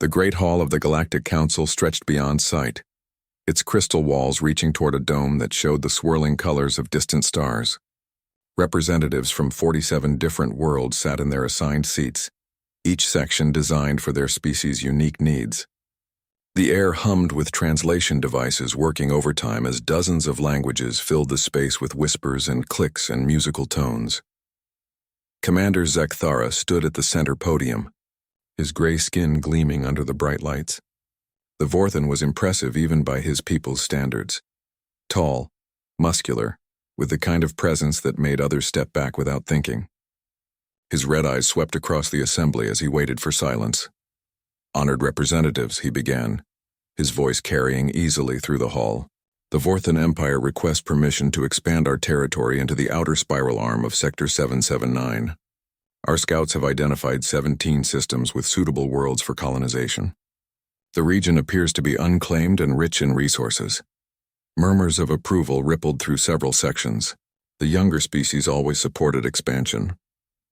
The great hall of the Galactic Council stretched beyond sight, its crystal walls reaching toward a dome that showed the swirling colors of distant stars. Representatives from 47 different worlds sat in their assigned seats, each section designed for their species' unique needs. The air hummed with translation devices working overtime as dozens of languages filled the space with whispers and clicks and musical tones. Commander Zekthara stood at the center podium, his gray skin gleaming under the bright lights. The Vorthan was impressive even by his people's standards. Tall, muscular, with the kind of presence that made others step back without thinking. His red eyes swept across the assembly as he waited for silence. "Honored representatives," he began, his voice carrying easily through the hall. "The Vorthan Empire requests permission to expand our territory into the outer spiral arm of Sector 779. Our scouts have identified 17 systems with suitable worlds for colonization. The region appears to be unclaimed and rich in resources." Murmurs of approval rippled through several sections. The younger species always supported expansion.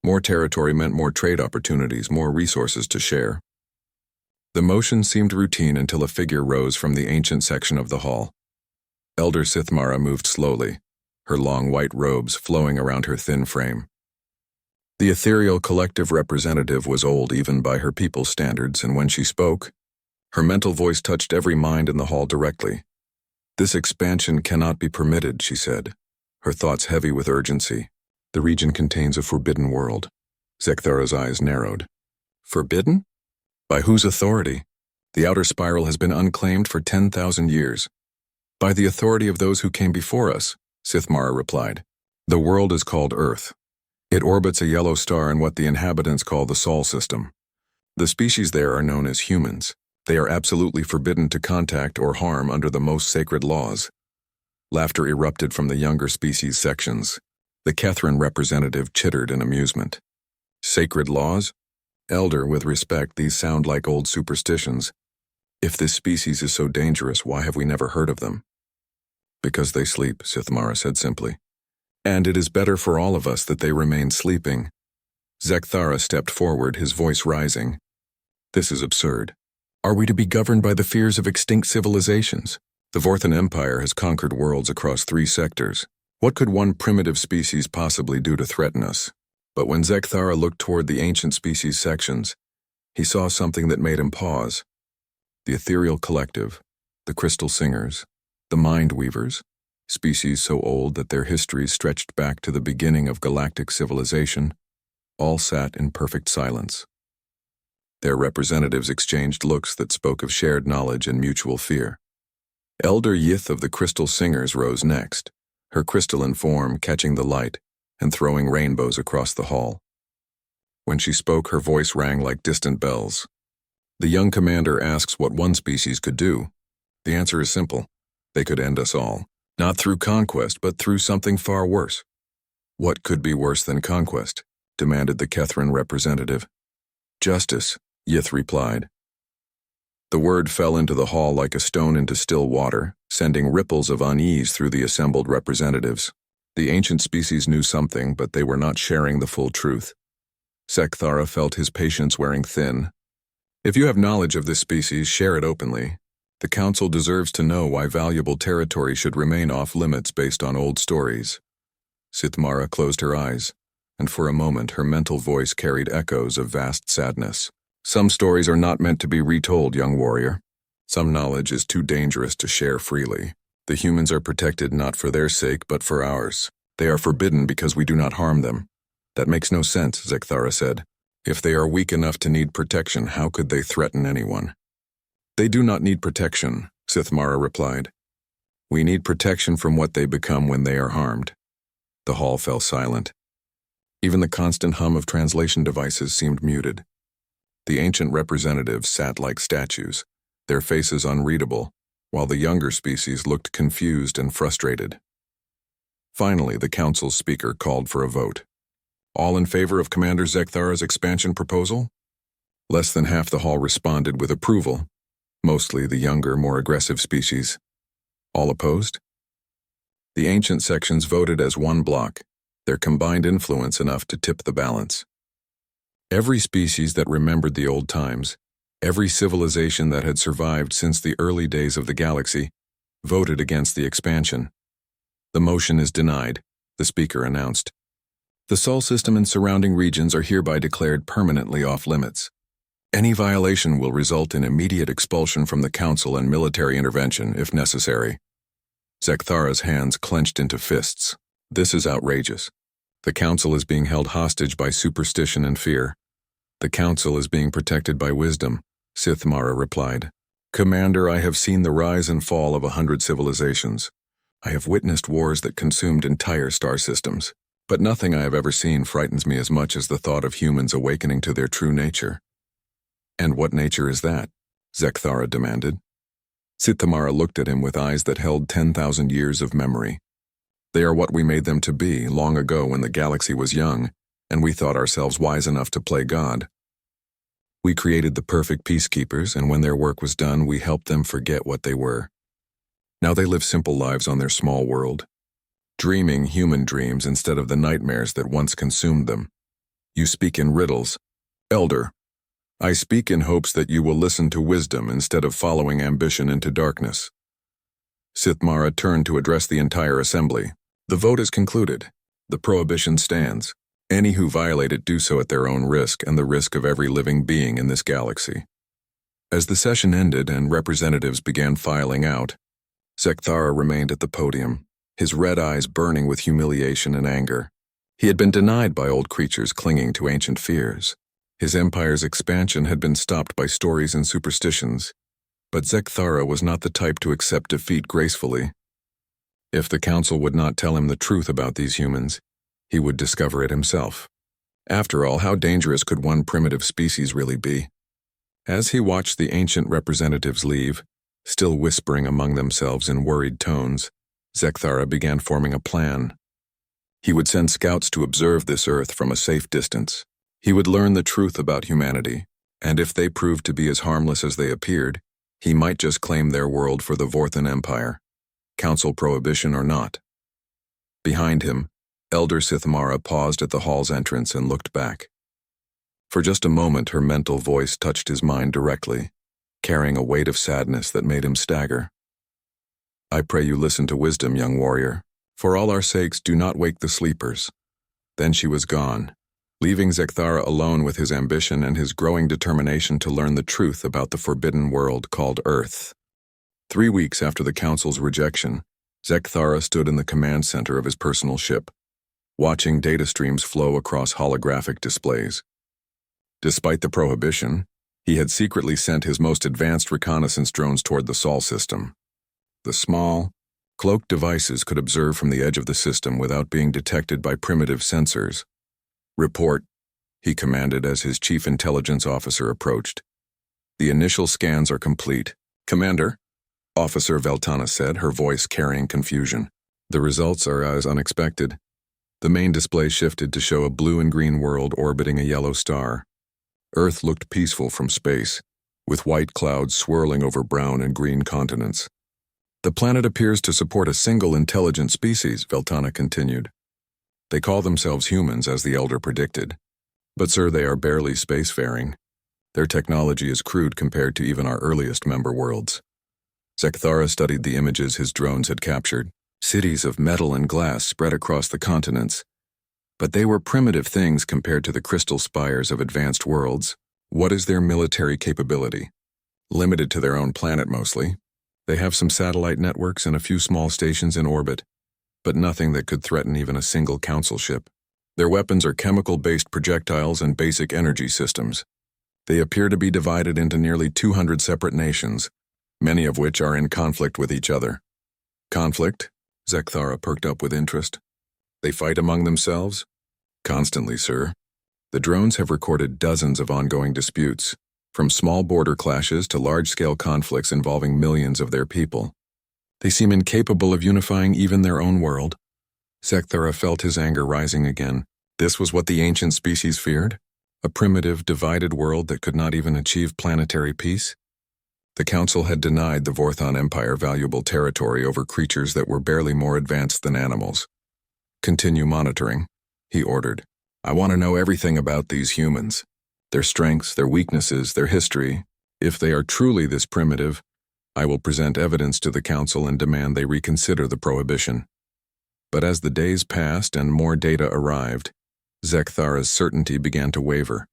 More territory meant more trade opportunities, more resources to share. The motion seemed routine until a figure rose from the ancient section of the hall. Elder Sithmara moved slowly, her long white robes flowing around her thin frame. The ethereal collective representative was old even by her people's standards, and when she spoke, her mental voice touched every mind in the hall directly. "This expansion cannot be permitted," she said, her thoughts heavy with urgency. "The region contains a forbidden world." Zekthara's eyes narrowed. "Forbidden? By whose authority? The outer spiral has been unclaimed for 10,000 years. "By the authority of those who came before us," Sithmara replied. "The world is called Earth. It orbits a yellow star in what the inhabitants call the Sol system. The species there are known as humans. They are absolutely forbidden to contact or harm under the most sacred laws." Laughter erupted from the younger species sections. The Kethran representative chittered in amusement. "Sacred laws? Elder, with respect, these sound like old superstitions. If this species is so dangerous, why have we never heard of them?" "Because they sleep," Sithmara said simply. "And it is better for all of us that they remain sleeping." Zekthara stepped forward, his voice rising. "This is absurd. Are we to be governed by the fears of extinct civilizations? The Vorthan Empire has conquered worlds across 3 sectors. What could one primitive species possibly do to threaten us?" But when Zekthara looked toward the ancient species sections, he saw something that made him pause. The ethereal collective, the crystal singers, the mind weavers, species so old that their histories stretched back to the beginning of galactic civilization, all sat in perfect silence. Their representatives exchanged looks that spoke of shared knowledge and mutual fear. Elder Yith of the Crystal Singers rose next, her crystalline form catching the light and throwing rainbows across the hall. When she spoke, her voice rang like distant bells. "The young commander asks what one species could do. The answer is simple. They could end us all. Not through conquest, but through something far worse." "What could be worse than conquest?" demanded the Kethran representative. "Justice," Yith replied. The word fell into the hall like a stone into still water, sending ripples of unease through the assembled representatives. The ancient species knew something, but they were not sharing the full truth. Zekthara felt his patience wearing thin. "If you have knowledge of this species, share it openly. The Council deserves to know why valuable territory should remain off-limits based on old stories." Sithmara closed her eyes, and for a moment her mental voice carried echoes of vast sadness. "Some stories are not meant to be retold, young warrior. Some knowledge is too dangerous to share freely. The humans are protected not for their sake, but for ours. They are forbidden because we do not harm them." "That makes no sense," Zekthara said. "If they are weak enough to need protection, how could they threaten anyone?" "They do not need protection," Sithmara replied. "We need protection from what they become when they are harmed." The hall fell silent. Even the constant hum of translation devices seemed muted. The ancient representatives sat like statues, their faces unreadable, while the younger species looked confused and frustrated. Finally, the council's speaker called for a vote. "All in favor of Commander Zekthara's expansion proposal?" Less than half the hall responded with approval, mostly the younger, more aggressive species. All opposed? The ancient sections voted as one block, their combined influence enough to tip the balance. Every species that remembered the old times, Every civilization that had survived since the early days of the galaxy voted against the expansion. The motion is denied, the speaker announced. The Sol system and surrounding regions are hereby declared permanently off-limits. Any violation will result in immediate expulsion from the Council and military intervention, if necessary. Zekthara's hands clenched into fists. This is outrageous. The Council is being held hostage by superstition and fear. The Council is being protected by wisdom, Sithmara replied. Commander, I have seen the rise and fall of 100 civilizations. I have witnessed wars that consumed entire star systems. But nothing I have ever seen frightens me as much as the thought of humans awakening to their true nature. And what nature is that? Zekthara demanded. Sithmara looked at him with eyes that held 10,000 years of memory. They are what we made them to be long ago when the galaxy was young, and we thought ourselves wise enough to play God. We created the perfect peacekeepers, and when their work was done, we helped them forget what they were. Now they live simple lives on their small world, dreaming human dreams instead of the nightmares that once consumed them. You speak in riddles. Elder, I speak in hopes that you will listen to wisdom instead of following ambition into darkness. Sithmara turned to address the entire assembly. The vote is concluded. The prohibition stands. Any who violate it do so at their own risk and the risk of every living being in this galaxy. As the session ended and representatives began filing out, Zekthara remained at the podium, his red eyes burning with humiliation and anger. He had been denied by old creatures clinging to ancient fears. His empire's expansion had been stopped by stories and superstitions, but Zekthara was not the type to accept defeat gracefully. If the council would not tell him the truth about these humans, he would discover it himself. After all, how dangerous could one primitive species really be? As he watched the ancient representatives leave, still whispering among themselves in worried tones, Zekthara began forming a plan. He would send scouts to observe this Earth from a safe distance. He would learn the truth about humanity, and if they proved to be as harmless as they appeared, he might just claim their world for the Vorthan Empire, council prohibition or not. Behind him, Elder Sithmara paused at the hall's entrance and looked back. For just a moment, her mental voice touched his mind directly, carrying a weight of sadness that made him stagger. I pray you listen to wisdom, young warrior. For all our sakes, do not wake the sleepers. Then she was gone, leaving Zekthara alone with his ambition and his growing determination to learn the truth about the forbidden world called Earth. 3 weeks after the Council's rejection, Zekthara stood in the command center of his personal ship, watching data streams flow across holographic displays. Despite the prohibition, he had secretly sent his most advanced reconnaissance drones toward the Sol system. The small, cloaked devices could observe from the edge of the system without being detected by primitive sensors. Report, he commanded as his chief intelligence officer approached. The initial scans are complete. Commander, Officer Veltana said, her voice carrying confusion. The results are as unexpected. The main display shifted to show a blue and green world orbiting a yellow star. Earth looked peaceful from space, with white clouds swirling over brown and green continents. The planet appears to support a single intelligent species, Veltana continued. They call themselves humans, as the Elder predicted. But sir, they are barely spacefaring. Their technology is crude compared to even our earliest member worlds. Zekthara studied the images his drones had captured. Cities of metal and glass spread across the continents. But they were primitive things compared to the crystal spires of advanced worlds. What is their military capability? Limited to their own planet mostly. They have some satellite networks and a few small stations in orbit, but nothing that could threaten even a single council ship. Their weapons are chemical-based projectiles and basic energy systems. They appear to be divided into nearly 200 separate nations, many of which are in conflict with each other. Conflict? Zekthara perked up with interest. They fight among themselves? Constantly, sir. The drones have recorded dozens of ongoing disputes, from small border clashes to large-scale conflicts involving millions of their people. They seem incapable of unifying even their own world. Zekthara felt his anger rising again. This was what the ancient species feared? A primitive, divided world that could not even achieve planetary peace? The Council had denied the Vorthan Empire valuable territory over creatures that were barely more advanced than animals. Continue monitoring, he ordered. I want to know everything about these humans. Their strengths, their weaknesses, their history. If they are truly this primitive, I will present evidence to the council and demand they reconsider the prohibition. But as the days passed and more data arrived, Zekthara's certainty began to waver.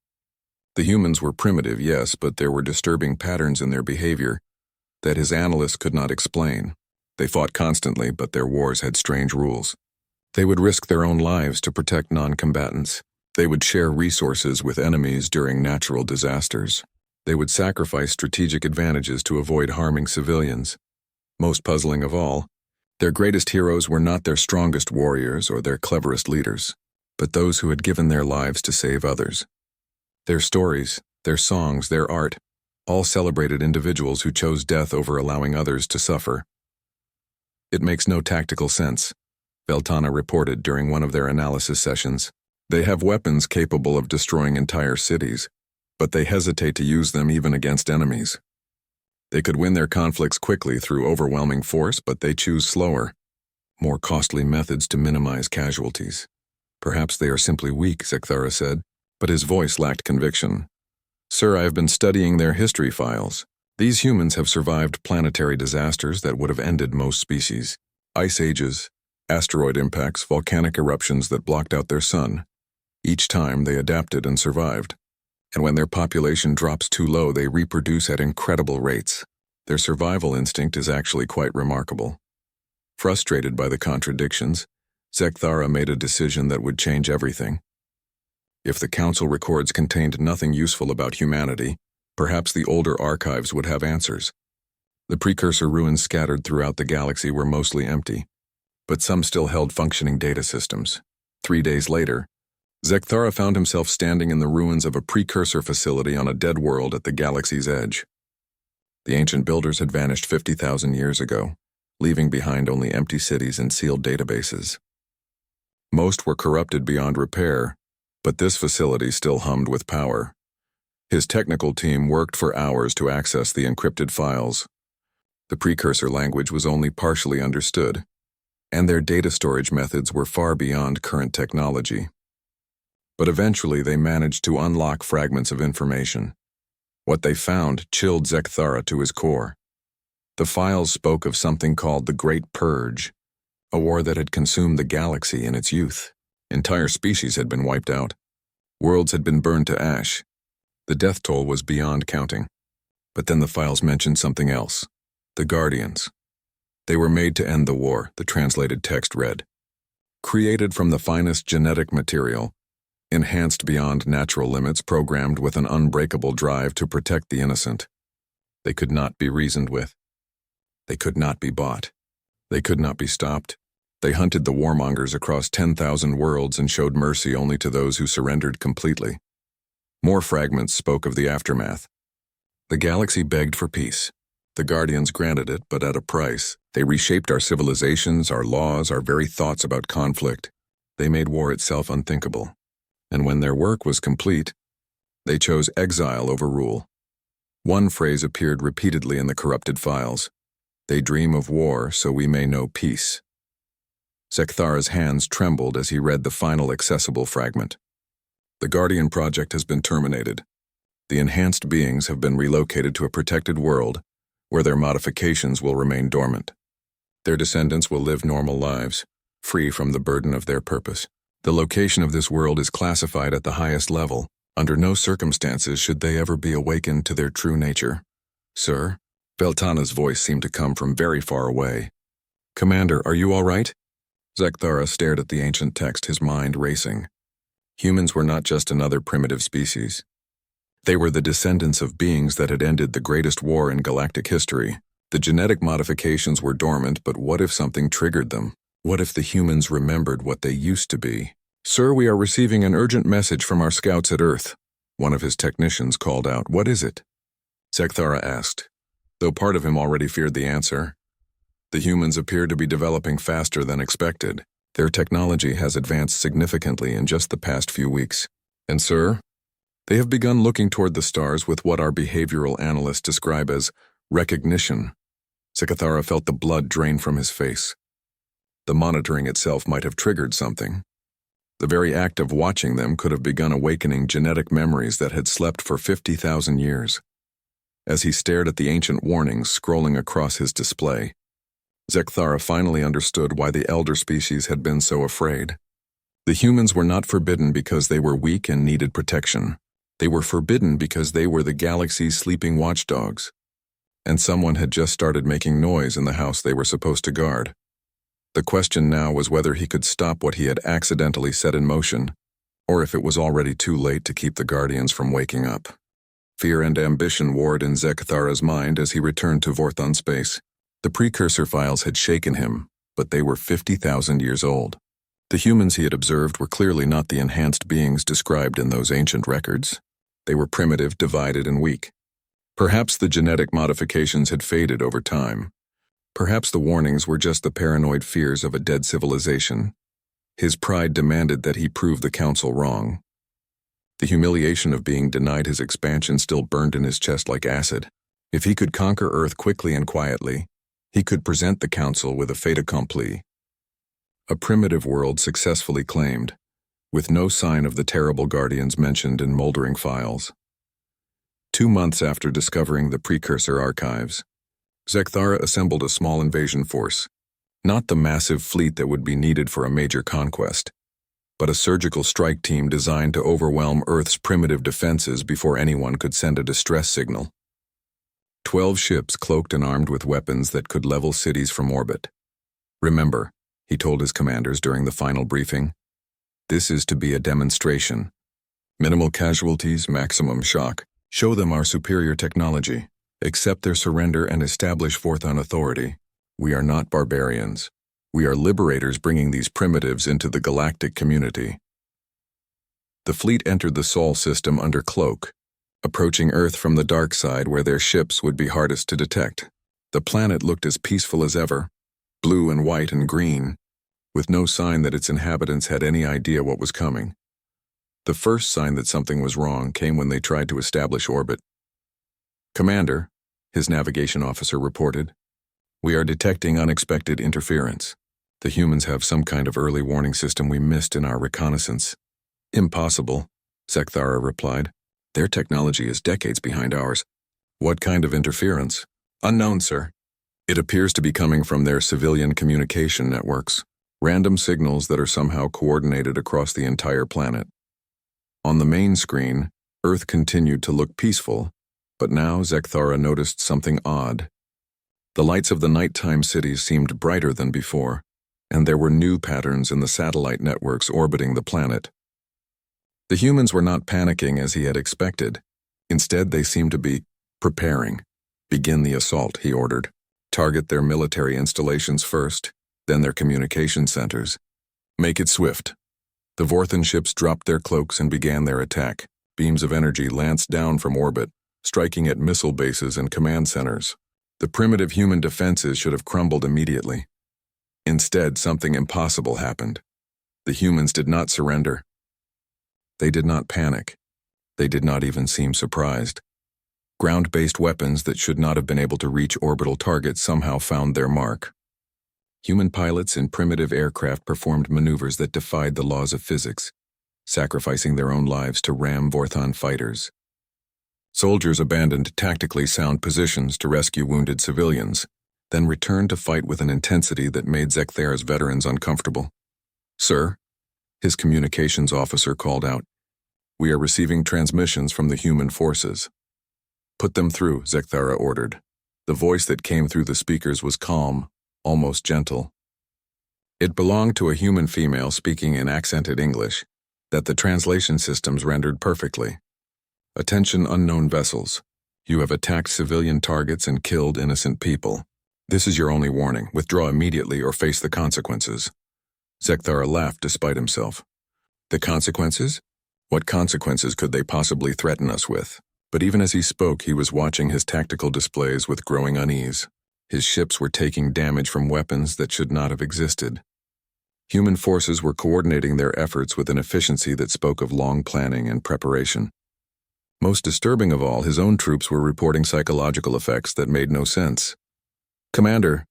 The humans were primitive, yes, but there were disturbing patterns in their behavior that his analysts could not explain. They fought constantly, but their wars had strange rules. They would risk their own lives to protect non-combatants. They would share resources with enemies during natural disasters. They would sacrifice strategic advantages to avoid harming civilians. Most puzzling of all, their greatest heroes were not their strongest warriors or their cleverest leaders, but those who had given their lives to save others. Their stories, their songs, their art, all celebrated individuals who chose death over allowing others to suffer. It makes no tactical sense, Veltana reported during one of their analysis sessions. They have weapons capable of destroying entire cities, but they hesitate to use them even against enemies. They could win their conflicts quickly through overwhelming force, but they choose slower, more costly methods to minimize casualties. Perhaps they are simply weak, Zekthara said, but his voice lacked conviction. Sir, I have been studying their history files. These humans have survived planetary disasters that would have ended most species. Ice ages, asteroid impacts, volcanic eruptions that blocked out their sun. Each time they adapted and survived. And when their population drops too low, they reproduce at incredible rates. Their survival instinct is actually quite remarkable. Frustrated by the contradictions, Zekthara made a decision that would change everything. If the council records contained nothing useful about humanity, perhaps the older archives would have answers. The precursor ruins scattered throughout the galaxy were mostly empty, but some still held functioning data systems. 3 days later, Zekthara found himself standing in the ruins of a precursor facility on a dead world at the galaxy's edge. The ancient builders had vanished 50,000 years ago, leaving behind only empty cities and sealed databases. Most were corrupted beyond repair, but this facility still hummed with power. His technical team worked for hours to access the encrypted files. The precursor language was only partially understood, and their data storage methods were far beyond current technology. But eventually they managed to unlock fragments of information. What they found chilled Zekthara to his core. The files spoke of something called the Great Purge, a war that had consumed the galaxy in its youth. Entire species had been wiped out. Worlds had been burned to ash. The death toll was beyond counting. But then the files mentioned something else. The Guardians. They were made to end the war, the translated text read. Created from the finest genetic material, enhanced beyond natural limits, programmed with an unbreakable drive to protect the innocent. They could not be reasoned with. They could not be bought. They could not be stopped. They hunted the warmongers across 10,000 worlds and showed mercy only to those who surrendered completely. More fragments spoke of the aftermath. The galaxy begged for peace. The Guardians granted it, but at a price. They reshaped our civilizations, our laws, our very thoughts about conflict. They made war itself unthinkable. And when their work was complete, they chose exile over rule. One phrase appeared repeatedly in the corrupted files. They dream of war, so we may know peace. Zekthara's hands trembled as he read the final accessible fragment. The Guardian project has been terminated. The enhanced beings have been relocated to a protected world, where their modifications will remain dormant. Their descendants will live normal lives, free from the burden of their purpose. The location of this world is classified at the highest level. Under no circumstances should they ever be awakened to their true nature. Sir? Veltana's voice seemed to come from very far away. Commander, are you all right? Zekthara stared at the ancient text, his mind racing. Humans were not just another primitive species. They were the descendants of beings that had ended the greatest war in galactic history. The genetic modifications were dormant, but what if something triggered them? What if the humans remembered what they used to be? Sir, we are receiving an urgent message from our scouts at Earth. One of his technicians called out. What is it? Zekthara asked, though part of him already feared the answer. The humans appear to be developing faster than expected. Their technology has advanced significantly in just the past few weeks. And sir, they have begun looking toward the stars with what our behavioral analysts describe as recognition. Zekthara felt the blood drain from his face. The monitoring itself might have triggered something. The very act of watching them could have begun awakening genetic memories that had slept for 50,000 years. As he stared at the ancient warnings scrolling across his display, Zekthara finally understood why the elder species had been so afraid. The humans were not forbidden because they were weak and needed protection. They were forbidden because they were the galaxy's sleeping watchdogs. And someone had just started making noise in the house they were supposed to guard. The question now was whether he could stop what he had accidentally set in motion, or if it was already too late to keep the Guardians from waking up. Fear and ambition warred in Zekthara's mind as he returned to Vorthon space. The precursor files had shaken him, but they were 50,000 years old. The humans he had observed were clearly not the enhanced beings described in those ancient records. They were primitive, divided, and weak. Perhaps the genetic modifications had faded over time. Perhaps the warnings were just the paranoid fears of a dead civilization. His pride demanded that he prove the Council wrong. The humiliation of being denied his expansion still burned in his chest like acid. If he could conquer Earth quickly and quietly, he could present the Council with a fait accompli. A primitive world successfully claimed, with no sign of the terrible Guardians mentioned in moldering files. 2 months after discovering the precursor archives, Zekthara assembled a small invasion force, not the massive fleet that would be needed for a major conquest, but a surgical strike team designed to overwhelm Earth's primitive defenses before anyone could send a distress signal. 12 ships cloaked and armed with weapons that could level cities from orbit. Remember, he told his commanders during the final briefing, this is to be a demonstration. Minimal casualties, maximum shock. Show them our superior technology. Accept their surrender and establish Vorthon authority. We are not barbarians. We are liberators bringing these primitives into the galactic community. The fleet entered the Sol system under cloak, approaching Earth from the dark side where their ships would be hardest to detect. The planet looked as peaceful as ever, blue and white and green, with no sign that its inhabitants had any idea what was coming. The first sign that something was wrong came when they tried to establish orbit. Commander, his navigation officer reported, we are detecting unexpected interference. The humans have some kind of early warning system we missed in our reconnaissance. Impossible, Zekthara replied. Their technology is decades behind ours. What kind of interference? Unknown, sir. It appears to be coming from their civilian communication networks, random signals that are somehow coordinated across the entire planet. On the main screen, Earth continued to look peaceful, but now Zekthara noticed something odd. The lights of the nighttime cities seemed brighter than before, and there were new patterns in the satellite networks orbiting the planet. The humans were not panicking as he had expected. Instead, they seemed to be preparing. Begin the assault, he ordered. Target their military installations first, then their communication centers. Make it swift. The Vorthon ships dropped their cloaks and began their attack. Beams of energy lanced down from orbit, striking at missile bases and command centers. The primitive human defenses should have crumbled immediately. Instead, something impossible happened. The humans did not surrender. They did not panic. They did not even seem surprised. Ground-based weapons that should not have been able to reach orbital targets somehow found their mark. Human pilots in primitive aircraft performed maneuvers that defied the laws of physics, sacrificing their own lives to ram Vorthon fighters. Soldiers abandoned tactically sound positions to rescue wounded civilians, then returned to fight with an intensity that made Zekthara's veterans uncomfortable. Sir, his communications officer called out, we are receiving transmissions from the human forces. Put them through, Zekthara ordered. The voice that came through the speakers was calm, almost gentle. It belonged to a human female speaking in accented English, that the translation systems rendered perfectly. Attention unknown vessels. You have attacked civilian targets and killed innocent people. This is your only warning. Withdraw immediately or face the consequences. Zekthara laughed despite himself. The consequences? What consequences could they possibly threaten us with? But even as he spoke, he was watching his tactical displays with growing unease. His ships were taking damage from weapons that should not have existed. Human forces were coordinating their efforts with an efficiency that spoke of long planning and preparation. Most disturbing of all, his own troops were reporting psychological effects that made no sense. Commander,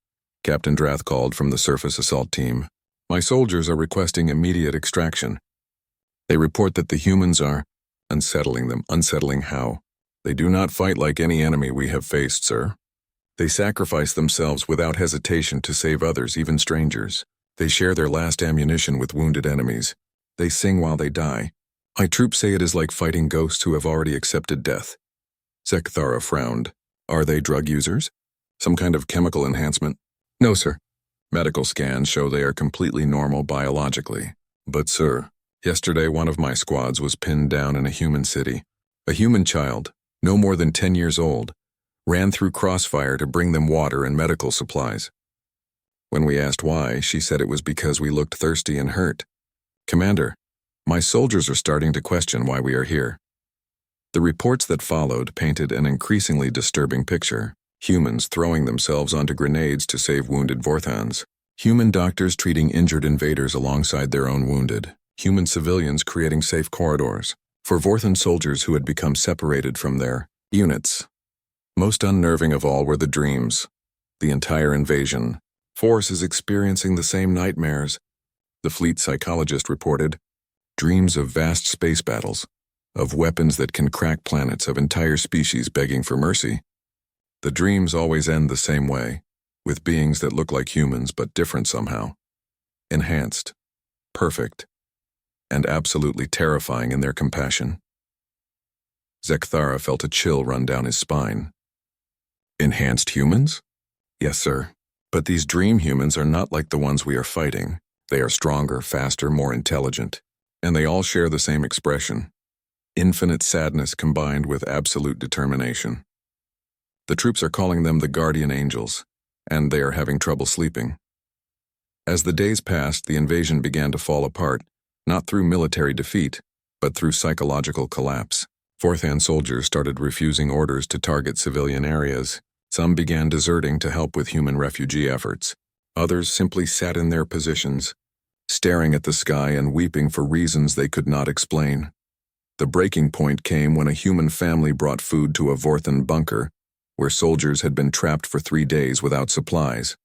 Captain Drath called from the surface assault team, my soldiers are requesting immediate extraction. They report that the humans are unsettling them. Unsettling how? They do not fight like any enemy we have faced, sir. They sacrifice themselves without hesitation to save others, even strangers. They share their last ammunition with wounded enemies. They sing while they die. My troops say it is like fighting ghosts who have already accepted death. Zekthara frowned. Are they drug users? Some kind of chemical enhancement? No, sir. Medical scans show they are completely normal biologically. But, sir, yesterday one of my squads was pinned down in a human city. A human child, no more than 10 years old, ran through crossfire to bring them water and medical supplies. When we asked why, she said it was because we looked thirsty and hurt. Commander, my soldiers are starting to question why we are here. The reports that followed painted an increasingly disturbing picture. Humans throwing themselves onto grenades to save wounded Vorthans. Human doctors treating injured invaders alongside their own wounded. Human civilians creating safe corridors for Vorthan soldiers who had become separated from their units. Most unnerving of all were the dreams. The entire invasion force is experiencing the same nightmares. The fleet psychologist reported, dreams of vast space battles, of weapons that can crack planets, of entire species begging for mercy. The dreams always end the same way, with beings that look like humans but different somehow. Enhanced, perfect, and absolutely terrifying in their compassion. Zekthara felt a chill run down his spine. Enhanced humans? Yes, sir. But these dream humans are not like the ones we are fighting. They are stronger, faster, more intelligent, and they all share the same expression. Infinite sadness combined with absolute determination. The troops are calling them the guardian angels, and they are having trouble sleeping. As the days passed, the invasion began to fall apart, not through military defeat, but through psychological collapse. Vorthan soldiers started refusing orders to target civilian areas. Some began deserting to help with human refugee efforts. Others simply sat in their positions, staring at the sky and weeping for reasons they could not explain. The breaking point came when a human family brought food to a Vorthan bunker, where soldiers had been trapped for 3 days without supplies.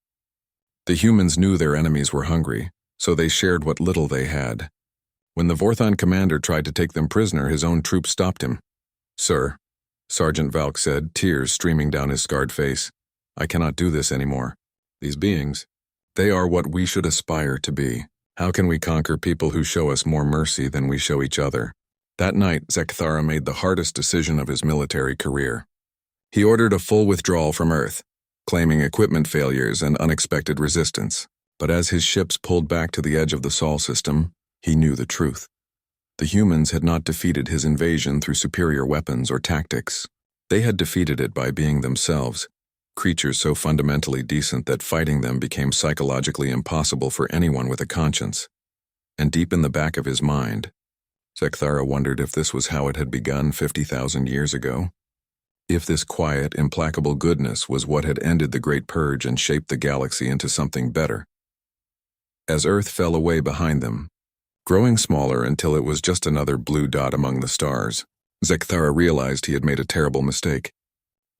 The humans knew their enemies were hungry, so they shared what little they had. When the Vorthan commander tried to take them prisoner, his own troops stopped him. Sir, Sergeant Valk said, tears streaming down his scarred face, I cannot do this anymore. These beings, they are what we should aspire to be. How can we conquer people who show us more mercy than we show each other? That night, Zekthara made the hardest decision of his military career. He ordered a full withdrawal from Earth, claiming equipment failures and unexpected resistance. But as his ships pulled back to the edge of the Sol system, he knew the truth. The humans had not defeated his invasion through superior weapons or tactics. They had defeated it by being themselves, creatures so fundamentally decent that fighting them became psychologically impossible for anyone with a conscience. And deep in the back of his mind, Zekthara wondered if this was how it had begun 50,000 years ago. If this quiet, implacable goodness was what had ended the Great Purge and shaped the galaxy into something better. As Earth fell away behind them, growing smaller until it was just another blue dot among the stars, Zekthara realized he had made a terrible mistake.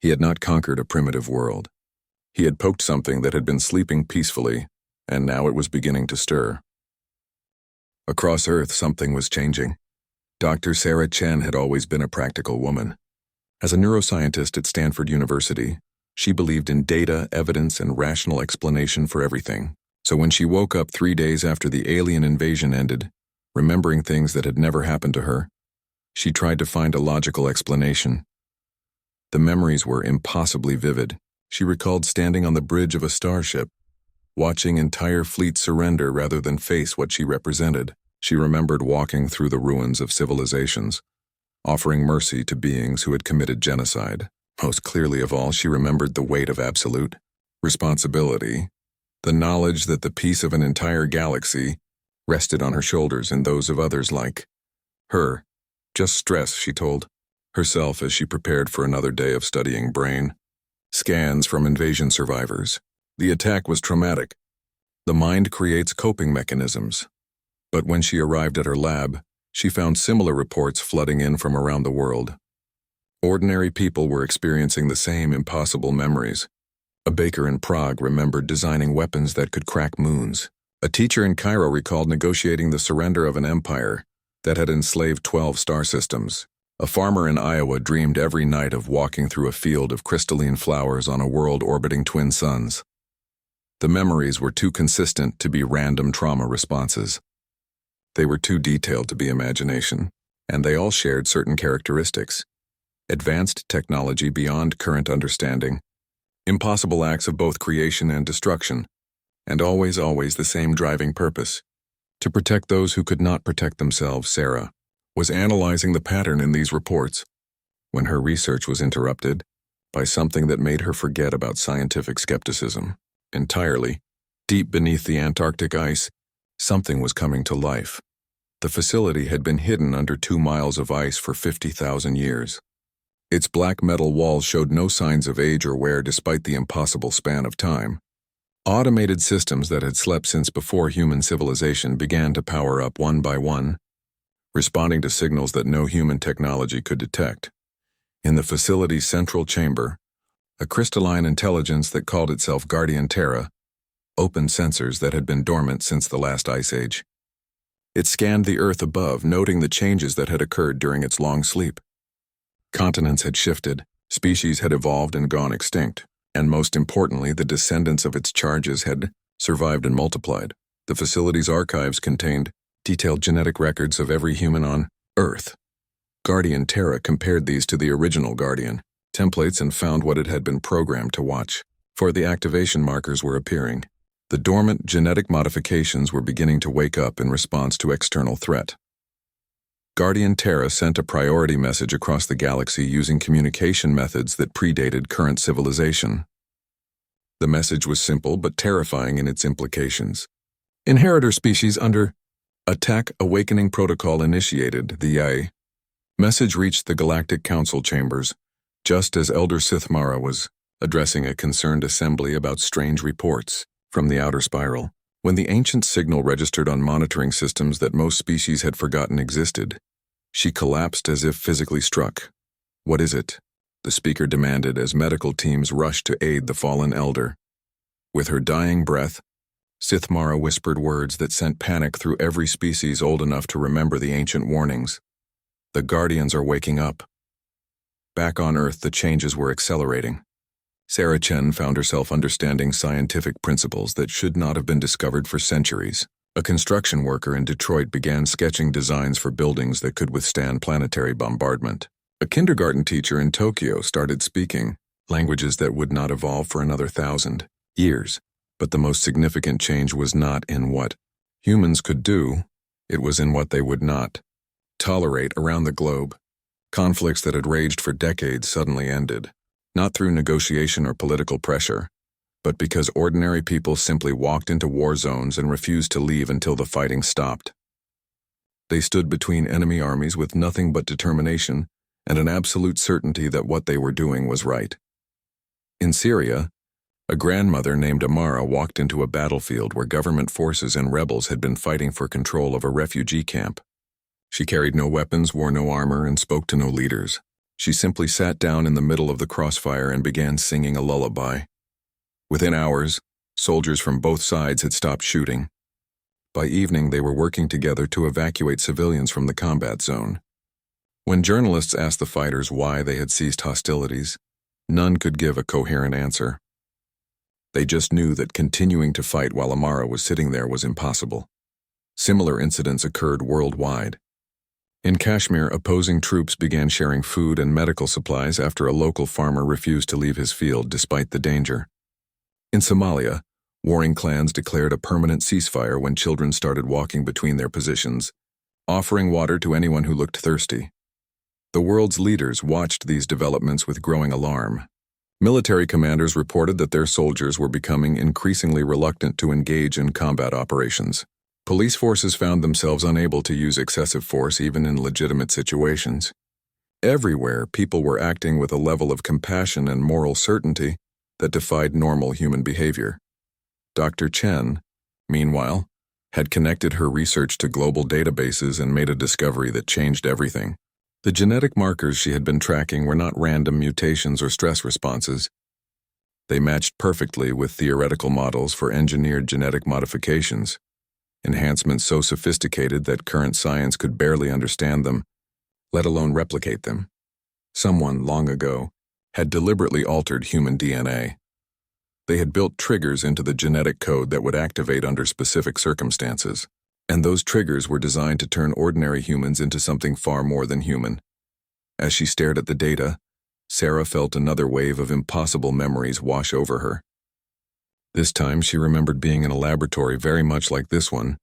He had not conquered a primitive world. He had poked something that had been sleeping peacefully, and now it was beginning to stir. Across Earth, something was changing. Dr. Sarah Chen had always been a practical woman. As a neuroscientist at Stanford University, she believed in data, evidence, and rational explanation for everything. So when she woke up 3 days after the alien invasion ended, remembering things that had never happened to her, she tried to find a logical explanation. The memories were impossibly vivid. She recalled standing on the bridge of a starship, watching entire fleets surrender rather than face what she represented. She remembered walking through the ruins of civilizations, offering mercy to beings who had committed genocide. Most clearly of all, she remembered the weight of absolute responsibility, the knowledge that the peace of an entire galaxy rested on her shoulders and those of others like her. Just stress, she told herself as she prepared for another day of studying brain scans from invasion survivors. The attack was traumatic. The mind creates coping mechanisms. But when she arrived at her lab, she found similar reports flooding in from around the world. Ordinary people were experiencing the same impossible memories. A baker in Prague remembered designing weapons that could crack moons. A teacher in Cairo recalled negotiating the surrender of an empire that had enslaved 12 star systems. A farmer in Iowa dreamed every night of walking through a field of crystalline flowers on a world orbiting twin suns. The memories were too consistent to be random trauma responses. They were too detailed to be imagination, and they all shared certain characteristics: advanced technology beyond current understanding, impossible acts of both creation and destruction, and always the same driving purpose: to protect those who could not protect themselves. Sarah was analyzing the pattern in these reports when her research was interrupted by something that made her forget about scientific skepticism entirely. Deep beneath the Antarctic ice, something was coming to life. The facility had been hidden under 2 miles of ice for 50,000 years. Its black metal walls showed no signs of age or wear despite the impossible span of time. Automated systems that had slept since before human civilization began to power up one by one, responding to signals that no human technology could detect. In the facility's central chamber, a crystalline intelligence that called itself Guardian Terra opened sensors that had been dormant since the last ice age. It scanned the Earth above, noting the changes that had occurred during its long sleep. Continents had shifted, species had evolved and gone extinct, and most importantly, the descendants of its charges had survived and multiplied. The facility's archives contained detailed genetic records of every human on Earth. Guardian Terra compared these to the original Guardian templates and found what it had been programmed to watch. For the activation markers were appearing. The dormant genetic modifications were beginning to wake up in response to external threat. Guardian Terra sent a priority message across the galaxy using communication methods that predated current civilization. The message was simple but terrifying in its implications. Inheritor species under attack awakening protocol initiated. The message reached the Galactic Council chambers just as Elder Sith Mara was addressing a concerned assembly about strange reports from the outer spiral. When the ancient signal registered on monitoring systems that most species had forgotten existed, she collapsed as if physically struck. "What is it?" the speaker demanded as medical teams rushed to aid the fallen elder. With her dying breath, Sith Mara whispered words that sent panic through every species old enough to remember the ancient warnings. "The Guardians are waking up." Back on Earth, the changes were accelerating. Sarah Chen found herself understanding scientific principles that should not have been discovered for centuries. A construction worker in Detroit began sketching designs for buildings that could withstand planetary bombardment. A kindergarten teacher in Tokyo started speaking languages that would not evolve for another 1,000 years. But the most significant change was not in what humans could do, it was in what they would not tolerate. Around the globe, conflicts that had raged for decades suddenly ended. Not through negotiation or political pressure, but because ordinary people simply walked into war zones and refused to leave until the fighting stopped. They stood between enemy armies with nothing but determination and an absolute certainty that what they were doing was right. In Syria, a grandmother named Amara walked into a battlefield where government forces and rebels had been fighting for control of a refugee camp. She carried no weapons, wore no armor, and spoke to no leaders. She simply sat down in the middle of the crossfire and began singing a lullaby. Within hours, soldiers from both sides had stopped shooting. By evening, they were working together to evacuate civilians from the combat zone. When journalists asked the fighters why they had ceased hostilities, none could give a coherent answer. They just knew that continuing to fight while Amara was sitting there was impossible. Similar incidents occurred worldwide. In Kashmir, opposing troops began sharing food and medical supplies after a local farmer refused to leave his field despite the danger. In Somalia, warring clans declared a permanent ceasefire when children started walking between their positions, offering water to anyone who looked thirsty. The world's leaders watched these developments with growing alarm. Military commanders reported that their soldiers were becoming increasingly reluctant to engage in combat operations. Police forces found themselves unable to use excessive force even in legitimate situations. Everywhere, people were acting with a level of compassion and moral certainty that defied normal human behavior. Dr. Chen, meanwhile, had connected her research to global databases and made a discovery that changed everything. The genetic markers she had been tracking were not random mutations or stress responses. They matched perfectly with theoretical models for engineered genetic modifications, enhancements so sophisticated that current science could barely understand them, let alone replicate them. Someone, long ago, had deliberately altered human DNA. They had built triggers into the genetic code that would activate under specific circumstances, and those triggers were designed to turn ordinary humans into something far more than human. As she stared at the data, Sarah felt another wave of impossible memories wash over her. This time she remembered being in a laboratory very much like this one,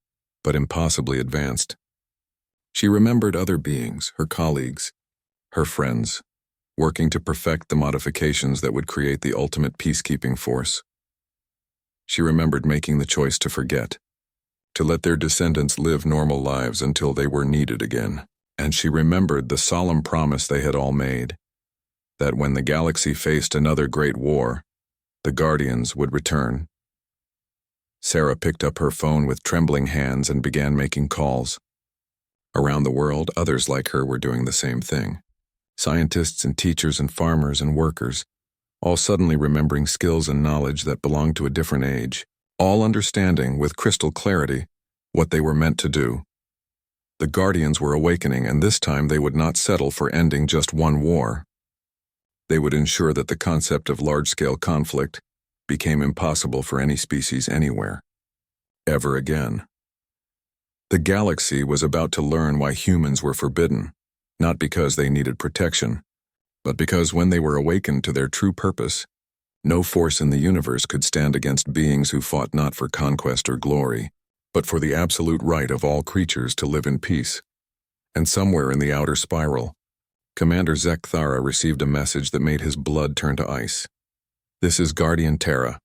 but impossibly advanced. She remembered other beings, her colleagues, her friends, working to perfect the modifications that would create the ultimate peacekeeping force. She remembered making the choice to forget, to let their descendants live normal lives until they were needed again. And she remembered the solemn promise they had all made, that when the galaxy faced another great war, the Guardians would return. Sarah picked up her phone with trembling hands and began making calls. Around the world, others like her were doing the same thing. Scientists and teachers and farmers and workers, all suddenly remembering skills and knowledge that belonged to a different age, all understanding with crystal clarity what they were meant to do. The Guardians were awakening, and this time they would not settle for ending just one war. They would ensure that the concept of large-scale conflict became impossible for any species anywhere, ever again. The galaxy was about to learn why humans were forbidden, not because they needed protection, but because when they were awakened to their true purpose, no force in the universe could stand against beings who fought not for conquest or glory, but for the absolute right of all creatures to live in peace. And somewhere in the outer spiral, Commander Zekthara received a message that made his blood turn to ice. "This is Guardian Terra.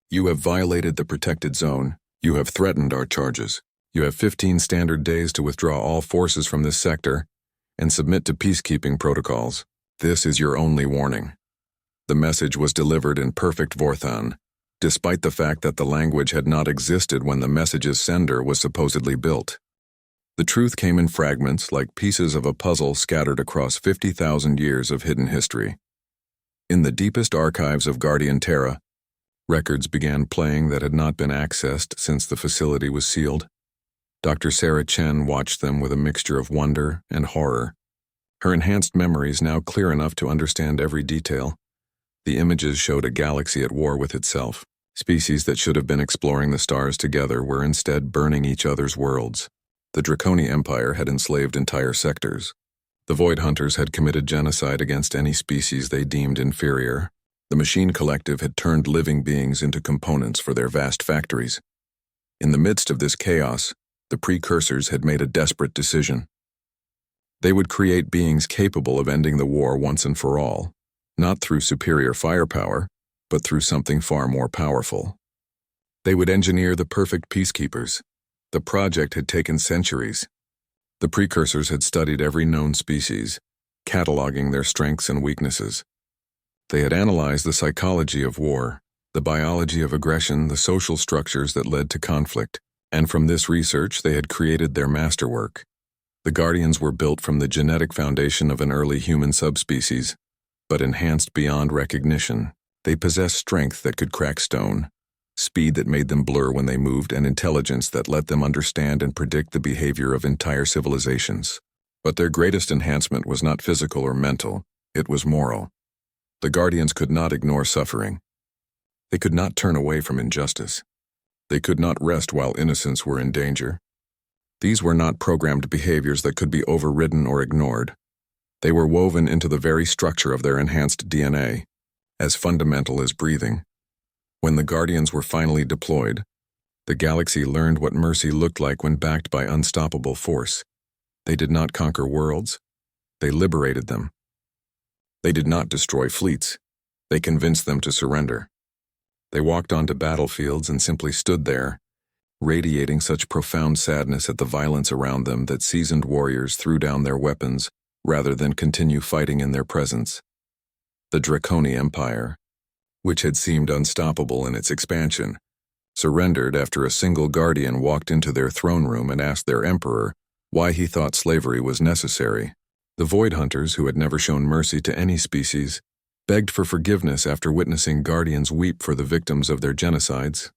You have violated the protected zone. You have threatened our charges. You have 15 standard days to withdraw all forces from this sector and submit to peacekeeping protocols. This is your only warning." The message was delivered in perfect Vorthan, despite the fact that the language had not existed when the message's sender was supposedly built. The truth came in fragments like pieces of a puzzle scattered across 50,000 years of hidden history. In the deepest archives of Guardian Terra, records began playing that had not been accessed since the facility was sealed. Dr. Sarah Chen watched them with a mixture of wonder and horror. Her enhanced memories now clear enough to understand every detail. The images showed a galaxy at war with itself. Species that should have been exploring the stars together were instead burning each other's worlds. The Draconi Empire had enslaved entire sectors. The Void Hunters had committed genocide against any species they deemed inferior. The Machine Collective had turned living beings into components for their vast factories. In the midst of this chaos, the precursors had made a desperate decision. They would create beings capable of ending the war once and for all, not through superior firepower, but through something far more powerful. They would engineer the perfect peacekeepers. The project had taken centuries. The precursors had studied every known species, cataloging their strengths and weaknesses. They had analyzed the psychology of war, the biology of aggression, the social structures that led to conflict, and from this research they had created their masterwork. The Guardians were built from the genetic foundation of an early human subspecies, but enhanced beyond recognition. They possessed strength that could crack stone, speed that made them blur when they moved, and intelligence that let them understand and predict the behavior of entire civilizations. But their greatest enhancement was not physical or mental, it was moral. The Guardians could not ignore suffering. They could not turn away from injustice. They could not rest while innocents were in danger. These were not programmed behaviors that could be overridden or ignored. They were woven into the very structure of their enhanced DNA, as fundamental as breathing. When the Guardians were finally deployed, the galaxy learned what mercy looked like when backed by unstoppable force. They did not conquer worlds. They liberated them. They did not destroy fleets. They convinced them to surrender. They walked onto battlefields and simply stood there, radiating such profound sadness at the violence around them that seasoned warriors threw down their weapons rather than continue fighting in their presence. The Draconi Empire, which had seemed unstoppable in its expansion, surrendered after a single Guardian walked into their throne room and asked their emperor why he thought slavery was necessary. The Void Hunters, who had never shown mercy to any species, begged for forgiveness after witnessing Guardians weep for the victims of their genocides.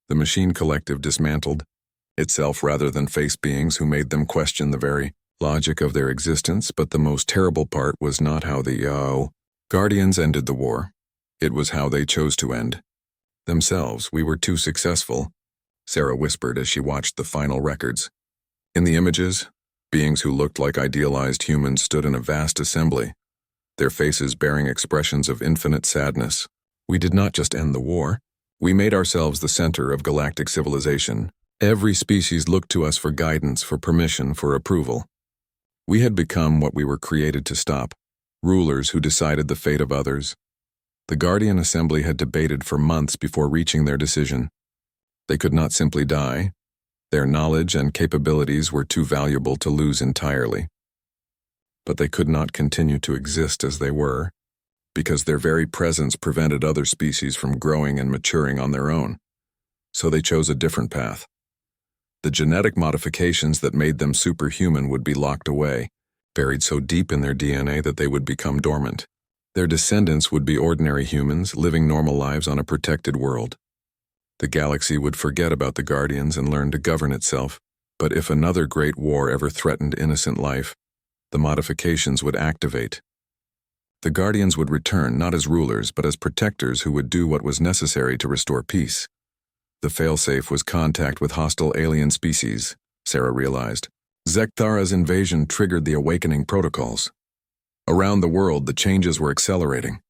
The Machine Collective dismantled itself rather than face beings who made them question the very logic of their existence, but the most terrible part was not how the Guardians ended the war. It was how they chose to end themselves. We were too successful, Sarah whispered as she watched the final records. In the images, beings who looked like idealized humans stood in a vast assembly, their faces bearing expressions of infinite sadness. We did not just end the war. We made ourselves the center of galactic civilization. Every species looked to us for guidance, for permission, for approval. We had become what we were created to stop, rulers who decided the fate of others. The Guardian Assembly had debated for months before reaching their decision. They could not simply die. Their knowledge and capabilities were too valuable to lose entirely. But they could not continue to exist as they were, because their very presence prevented other species from growing and maturing on their own. So they chose a different path. The genetic modifications that made them superhuman would be locked away, buried so deep in their DNA that they would become dormant. Their descendants would be ordinary humans, living normal lives on a protected world. The galaxy would forget about the Guardians and learn to govern itself, but if another great war ever threatened innocent life, the modifications would activate. The Guardians would return not as rulers but as protectors who would do what was necessary to restore peace. The failsafe was contact with hostile alien species, Sarah realized. Zekthara's invasion triggered the awakening protocols. Around the world, the changes were accelerating.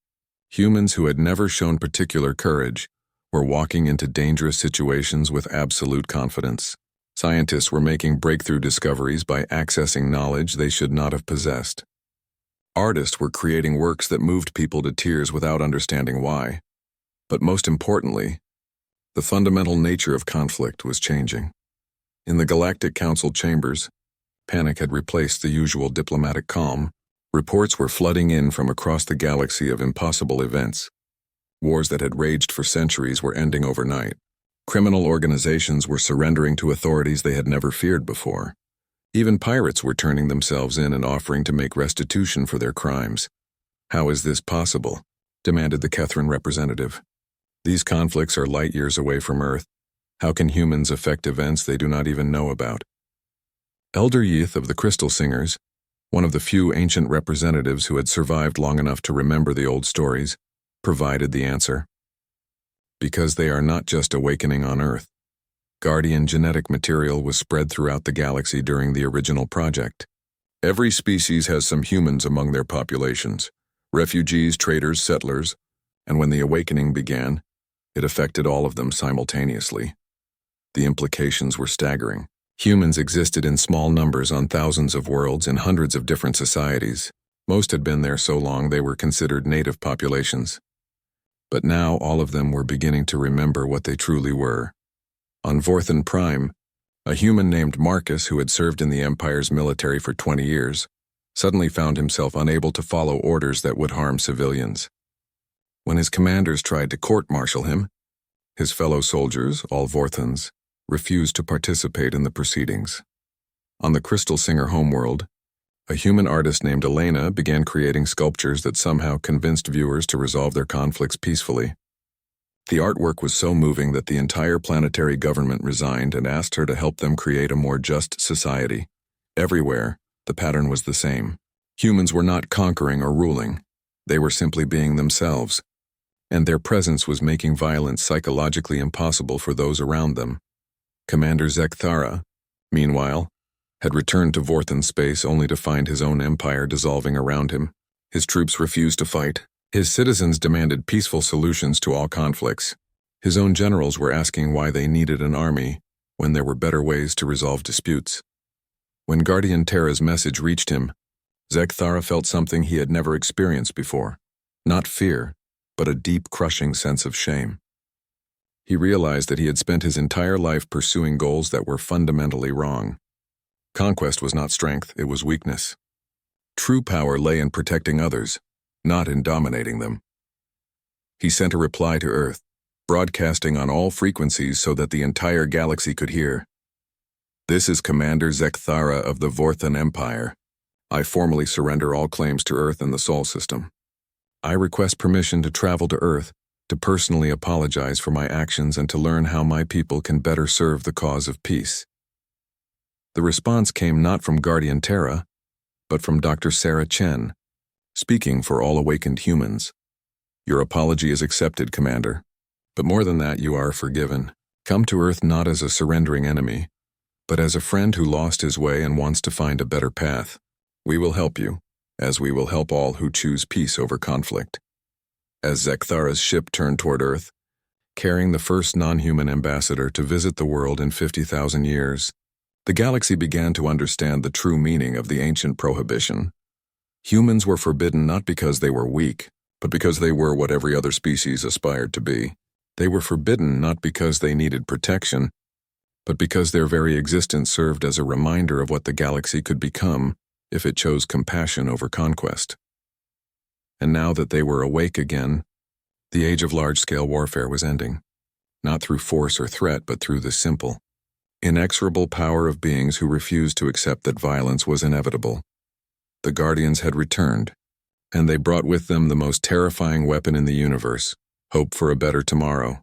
Humans who had never shown particular courage were walking into dangerous situations with absolute confidence. Scientists were making breakthrough discoveries by accessing knowledge they should not have possessed. Artists were creating works that moved people to tears without understanding why. But most importantly, the fundamental nature of conflict was changing. In the Galactic Council chambers, panic had replaced the usual diplomatic calm. Reports were flooding in from across the galaxy of impossible events. Wars that had raged for centuries were ending overnight. Criminal organizations were surrendering to authorities they had never feared before. Even pirates were turning themselves in and offering to make restitution for their crimes. "How is this possible?" demanded the Kethran representative. "These conflicts are light years away from Earth. How can humans affect events they do not even know about?" Elder Yeath of the Crystal Singers, one of the few ancient representatives who had survived long enough to remember the old stories, provided the answer. Because they are not just awakening on Earth. Guardian genetic material was spread throughout the galaxy during the original project. Every species has some humans among their populations, refugees, traders, settlers, and when the awakening began, it affected all of them simultaneously. The implications were staggering. Humans existed in small numbers on thousands of worlds in hundreds of different societies. Most had been there so long they were considered native populations. But now all of them were beginning to remember what they truly were. On Vorthan Prime, a human named Marcus, who had served in the Empire's military for 20 years, suddenly found himself unable to follow orders that would harm civilians. When his commanders tried to court-martial him, his fellow soldiers, all Vorthans, refused to participate in the proceedings. On the Crystal Singer homeworld, a human artist named Elena began creating sculptures that somehow convinced viewers to resolve their conflicts peacefully. The artwork was so moving that the entire planetary government resigned and asked her to help them create a more just society. Everywhere, the pattern was the same. Humans were not conquering or ruling. They were simply being themselves, and their presence was making violence psychologically impossible for those around them. Commander Zekthara, meanwhile, had returned to Vorthan space only to find his own empire dissolving around him. His troops refused to fight. His citizens demanded peaceful solutions to all conflicts. His own generals were asking why they needed an army when there were better ways to resolve disputes. When Guardian Terra's message reached him, Zekthara felt something he had never experienced before. Not fear, but a deep, crushing sense of shame. He realized that he had spent his entire life pursuing goals that were fundamentally wrong. Conquest was not strength, it was weakness. True power lay in protecting others, not in dominating them. He sent a reply to Earth, broadcasting on all frequencies so that the entire galaxy could hear. "This is Commander Zekthara of the Vorthan Empire. I formally surrender all claims to Earth and the Sol system. I request permission to travel to Earth, to personally apologize for my actions and to learn how my people can better serve the cause of peace." The response came not from Guardian Terra, but from Dr. Sarah Chen, speaking for all awakened humans. Your apology is accepted, Commander. But more than that, you are forgiven. Come to Earth not as a surrendering enemy, but as a friend who lost his way and wants to find a better path. We will help you, as we will help all who choose peace over conflict. As Zekthara's ship turned toward Earth, carrying the first non-human ambassador to visit the world in 50,000 years, the galaxy began to understand the true meaning of the ancient prohibition. Humans were forbidden not because they were weak, but because they were what every other species aspired to be. They were forbidden not because they needed protection, but because their very existence served as a reminder of what the galaxy could become if it chose compassion over conquest. And now that they were awake again, the age of large-scale warfare was ending, not through force or threat, but through the simple, inexorable power of beings who refused to accept that violence was inevitable. The Guardians had returned, and they brought with them the most terrifying weapon in the universe, hope for a better tomorrow.